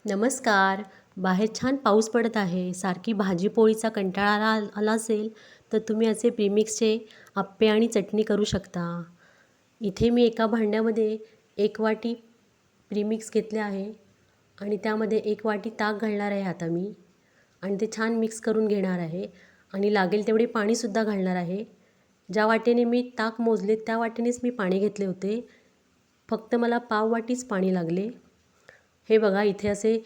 नमस्कार. बाहेर छान पाऊस पडत आहे. सारखी भाजी पोळीचा कंटाळा आला असेल तर तुम्ही असे प्रीमिक्सचे अप्पे आणि चटणी करू शकता. इथे मी एका भांड्यामध्ये 1 वाटी प्रीमिक्स घेतले आहे आणि त्यामध्ये 1 वाटी ताक घालणार आहे आता मी आणि ते छान मिक्स करून घेणार आहे आणि लागेल तेवढे पाणीसुद्धा घालणार आहे. ज्या वाटीने मी ताक मोजले त्या वाटीनेच मी पाणी घेतले होते. फक्त मला पाव वाटीच पाणी लागले. हे बघा इथे असे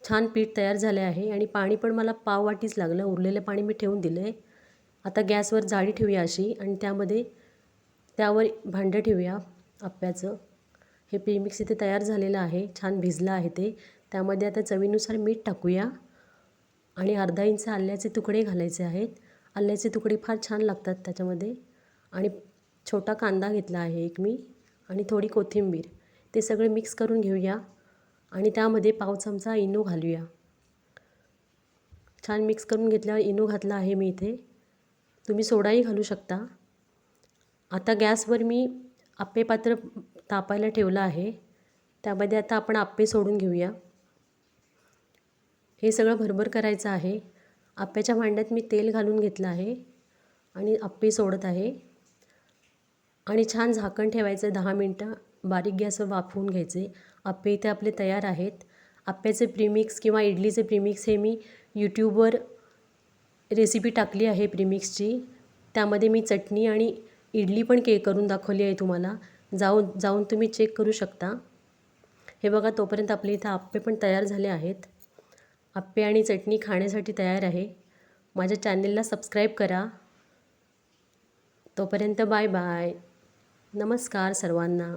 छान पीठ तयार झाले आहे आणि पाणी पण मला पाव वाटीच लागलं. उरलेलं पाणी मी ठेवून दिलं आहे. आता गॅसवर जाळी ठेवूया अशी आणि त्यावर भांडं ठेवूया अप्प्याचं. हे प्रीमिक्स इथे तयार झालेलं आहे. छान भिजलं आहे ते. त्यामध्ये आता चवीनुसार मीठ टाकूया आणि अर्धा इंच आल्याचे तुकडे घालायचे आहेत. आल्याचे तुकडे फार छान लागतात त्याच्यामध्ये. आणि छोटा कांदा घेतला आहे एक मी आणि थोडी कोथिंबीर. ते सगळे मिक्स करून घेऊया आणि त्यामध्ये पाव चमचा इनो घालूया. छान मिक्स करून घेतल्यावर इनो घातला आहे मी इथे. तुम्ही सोडाही घालू शकता. आता गॅसवर मी आप्पे पात्र तापायला ठेवलं आहे. त्यामध्ये आता आपण आप्पे सोडून घेऊया. हे सगळं भरभर करायचं आहे. आप्प्याच्या भांड्यात मी तेल घालून घेतलं आहे आणि आप्पे सोडत आहे आणि छान झाकण ठेवायचं 10 मिनटं. बारीक गॅसवर वाफवून घ्यायचे. आप्पे इथे आपले तयार आहेत. आप्प्याचे प्रीमिक्स किंवा इडलीचे प्रीमिक्स हे मी यूट्यूबवर रेसिपी टाकली आहे प्रीमिक्सची. त्यामध्ये मी चटणी आणि इडली पण करून दाखवली आहे तुम्हाला. जाऊन तुम्ही चेक करू शकता. हे बघा तोपर्यंत आपले इथं आप्पे पण तयार झाले आहेत. आप्पे आणि चटणी खाण्यासाठी तयार आहे. माझ्या चॅनेलला सबस्क्राईब करा. तोपर्यंत बाय बाय. नमस्कार सर्वांना.